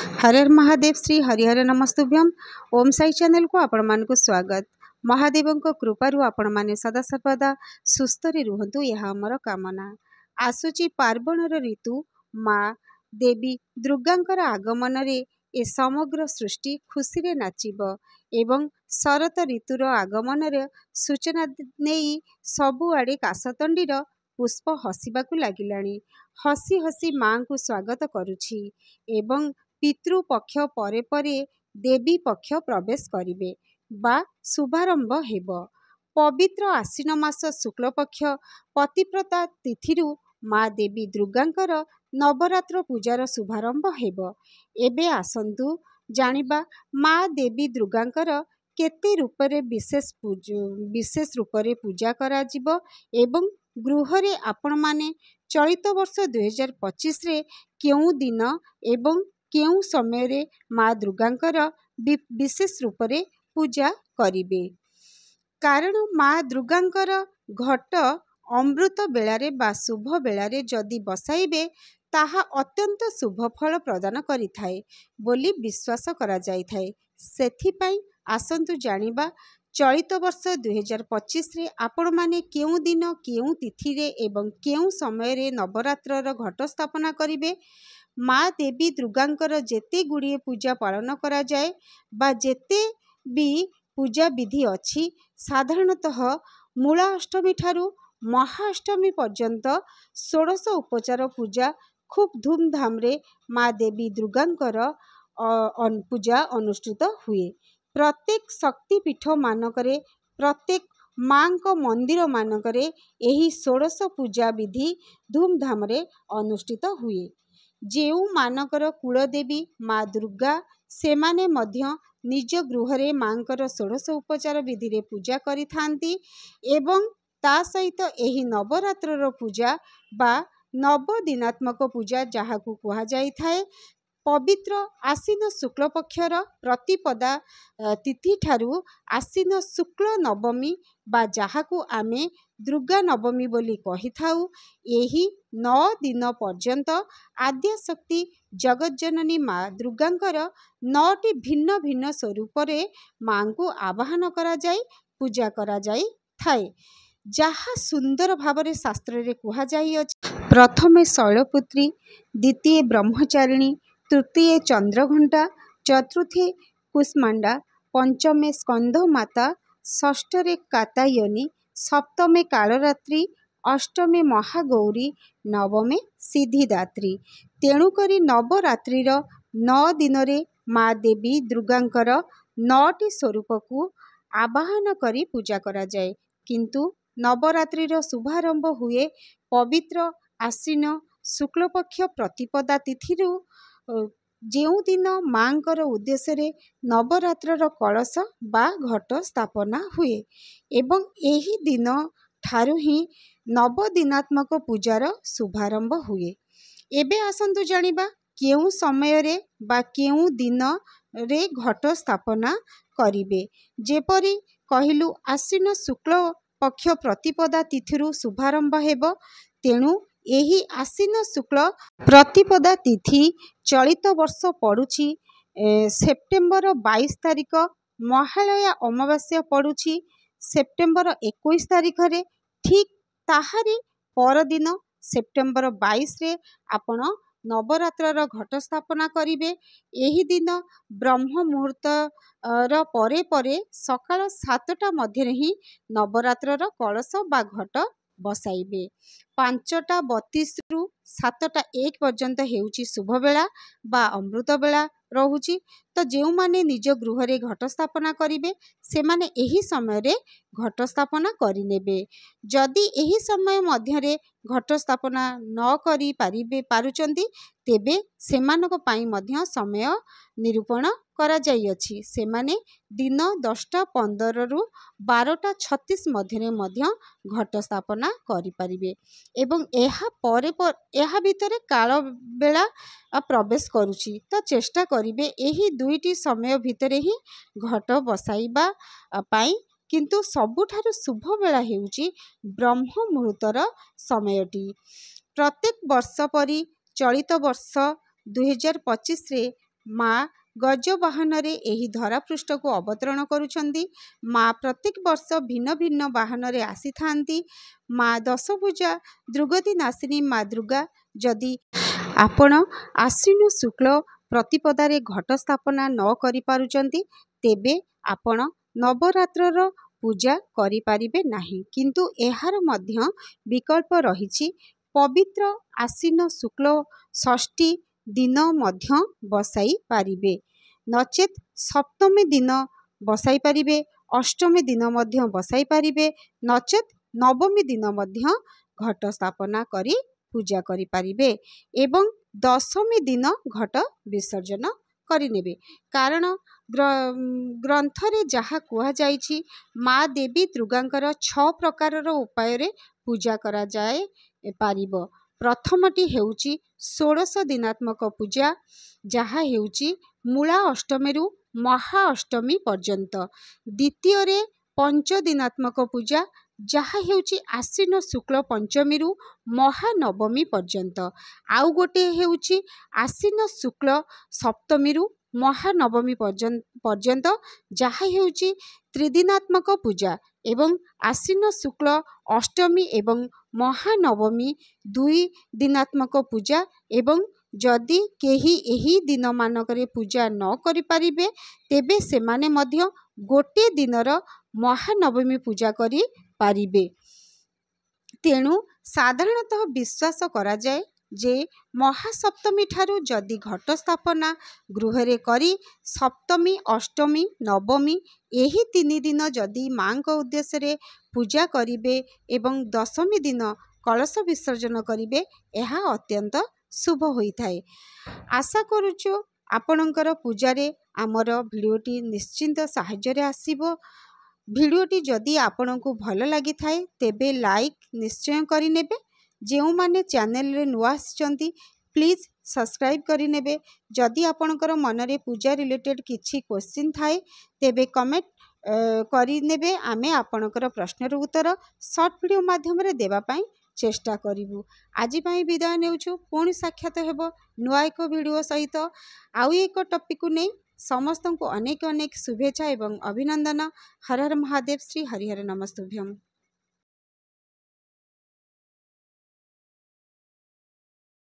हर हर महादेव श्री हरिहर नमस्तुभ्यम। ओम Sai channel को आपण मान को स्वागत। महादेव कृपारू आपण माने सदा सर्वदा सुस्थ रुहतु यह आमर कामना। आसुची पार्वणर ऋतु माँ देवी दुर्गांकर आगमन रे ए समग्र सृष्टि खुशी रे नाचिब एवं शरत ऋतुर आगमन रे सूचना नहीं सबुआड़े काशतंडीर पुष्प हसिबाकु लागिलाणी। हसी हसी माँ को स्वागत करुछि एवं पितृपक्ष परे परे देवी पक्ष प्रवेश करिवे बा शुभारंभ हेब। पवित्र आश्विन मास शुक्लपक्ष पतिप्रता तिथिरु माँ देवी दुर्गांकर नवरात्र पूजार शुभारंभ हेब। एबे आसंतु जानिबा माँ देवी दुर्गांकर केते रूपरे विशेष रूपरे पूजा करा जिवो एवं गृहरे आपण माने चलित वर्ष 2025 रे केउ दिन एवं केउ समय रे माँ दुर्गांकर विशेष रूपरे पूजा करिवे। कारण माँ दुर्गांकर घट अमृत बेलारे बा शुभ बेलारे जदि बसाइबे ताहा अत्यंत शुभ फल प्रदान करिथाए बोली विश्वास करा जाइथाए। सेथिपाई आसंतु जानिबा चलित वर्ष 2025 रे आपण माने केउ दिन केउ तिथि रे एवं केउ समय रे नवरात्रर घट स्थापना करिवे। माँ देवी दुर्गांकर जेते गुड़िए पूजा पालन करा जाए बा जेते भी पूजा विधि अछि साधारणतः मूला अष्टमी ठारू महाअष्टमी पर्यंत 16 उपचार पूजा खूब धूमधाम रे माँ देवी दुर्गांकर पूजा अनुष्ठित हुए। प्रत्येक शक्तिपीठ मानकरे प्रत्येक माँ को मंदिर मानकरे एही 16 पूजा विधि धूमधाम रे अनुष्ठित हुए। जेउ मानकर कुलदेवी माँ दुर्गा सेमाने मध्य निज गृहरे मांकर 16 उपचार विधि रे पूजा करिथांती एवं ता सहित एही नवरात्रर पूजा बा नवदिनात्मक पूजा जहाकू कुहा जाई थाए पवित्र आश्विन शुक्ल पक्षर प्रतिपदा तिथि ठारू आश्विन शुक्ल नवमी बा जहाकू आमे दुर्गा नवमी बोली कही थाउ। एही 9 दिन पर्यंत आद्य शक्ति जगज्जननी माँ दुर्गांकर 9टी भिन्न भिन्न स्वरूप रे माँ को आवाहन करा जाई पूजा करा जाई थाए जहा सुंदर भावरे शास्त्र रे कुहा जाई अछि। प्रथमे शैलपुत्री, द्वितीय ब्रह्मचारिणी, तृतीय चंद्रघंटा, चतुर्थे कुष्मांडा, पंचमे स्कंद माता, षष्ठरे कात्यायनी, सप्तमे कालरात्रि, अष्टमे महागौरी, नवमे सिद्धिदात्री। तेणुकरी नवरात्रिर 9 दिन रे माँ देवी दुर्गांकर 9टी स्वरूप को आवाहन करी पूजा करा जाए किंतु नवरात्रिर शुभारंभ हुए पवित्र आश्विन शुक्लपक्ष प्रतिपदा तिथिरु जेउ दिन मांकर उद्देश्य रे नवरात्रर कलश बा घट स्थापना हुए एवं एही दिन ठारू ही नवदिनात्मक पूजार शुभारंभ हुए। एबे आसंतु जानिबा केउ समय रे बा केउ दिन रे घट स्थापना करिवे। जेपरि कहिलु आश्विन शुक्ल पक्ष प्रतिपदा तिथिरु शुभारंभ हेब तेणु एही आश्विन शुक्ल प्रतिपदा तिथि चलित वर्ष पड़ुछि सेप्टेम्बर 22 तारिख महालया अमावास्या पड़ुछि सेप्टेम्बर 21 तारिख रे ठीक ताहारी परदिन सेप्टेम्बर 22 रे आपण नवरात्रर घट स्थापना करिवे। एही दिन ब्रह्म मुहूर्त र परे परे सकाळ 7टा मध्य ही नवरात्रर कलश बा घट बसाइबे। 5:32 रु 7:01 पर्यंत हेउची शुभ बेला बा अमृत बेला रहुची तो जेउ माने निज गृह रे घट स्थापना करिवे से माने एही समय रे घट स्थापना करिनेबे। जदि एही समय मध्य रे घट स्थापना न करी पारुचंती तेबे सेमानक पाई मध्य समय निरूपण करा जाई अछि। सेमाने दिन 10:15 रु 12:36 मध्य मध्य घट स्थापना करि परिबे एवं एहा भितरे काल बेला प्रवेश करुछि तो चेष्टा करिबे एही दुईटी समय भितरे ही घट बसाइबा पाई किंतु सबुठारु शुभ बेला हेउची ब्रह्म मुहूर्तर समयटी। प्रत्येक वर्ष परी चलित वर्ष 2025 रे माँ गजवाहन एही धरापृष्ठ को अवतरण करुछंदी। माँ प्रत्येक वर्ष भिन्न भिन्न वाहन रे आसी थांती। माँ दशभुजा दुर्गति नाशिनी माँ दुर्गा जदि आपण आश्विन शुक्ल प्रतिपदारे घट स्थापना न करि पारुचंती तेबे आपण नवरात्रर पूजा करि पारिबे नाही। किंतु एहार मध्य विकल्प रहिछि। पवित्र आश्विन शुक्ल षष्ठी दिन मध्य बसाई पारिबे, नचेत सप्तमी दिन बसाई पारिबे, अष्टमी दिन मध्य बसाई पारिबे, नचेत नवमी दिन मध्य घट स्थापना करी पूजा करि पारिबे एवं दशमी दिन घट विसर्जन करिनेबे। कारण ग्रंथरे जहा कुहा जाइछि माँ देवी दुर्गांकर 6 प्रकारर उपाय रे पूजा करा जाए पारिबो। प्रथमटी हेउची 16 दिनात्मक पूजा जहा हेउची मूला अष्टमी रु महा अष्टमी पर्यंत। द्वितीय रे 5 दिनात्मक पूजा जहा हेउची आश्विन शुक्ल पंचमी रु महानवमी पर्यंत। आउ गोटे हेउची आश्विन शुक्ल सप्तमी रु महानवमी पर्यंत जहा हेउची त्रिदिनात्मक पूजा एवं आश्विन शुक्ल अष्टमी एवं महानवमी 2 दिनात्मक पूजा एवं जदि केही एही दिन मानकरे पूजा न करि पारिबे तेबे सेमाने मध्य गोटे दिनर महानवमी पूजा करि पारिबे। तेणु साधारणतः विश्वास करा जाए जे महासप्तमी ठारू जदि घट स्थापना गृहरे करी सप्तमी अष्टमी नवमी एही 3 दिन जदि माँ को उद्देश्य रे पूजा करिबे एवं दशमी दिन कलश विसर्जन करिबे एहा अत्यंत शुभ होई थाए। आशा करूछु आपणकर पूजारे आमर भिडियोटी निश्चिंत साहाय्य आसीबो। भिडियोटी जदि आपनकु भल लगी थाए तेबे लाइक निश्चय करि नेबे। जेउ माने चैनल रे नुआ आछंती प्लीज सब्सक्राइब करि नेबे। जदि आपनकर मनरे पूजा रिलेटेड किछि क्वेश्चन थाए तेबे कमेंट करि नेबे। आमे आपनकर प्रश्नर उत्तर शॉर्ट वीडियो माध्यम रे देबा पई चेष्टा करिवु। आज पई विदाय नेउछु। पुणी साक्षात हेबो नुआ एक वीडियो सहित आउ एक टॉपिक को नै। समस्त को अनेक अनेक शुभेच्छा एवं अभिनंदन। हर हर महादेव। श्री हरिहर नमस्तुभ्यम।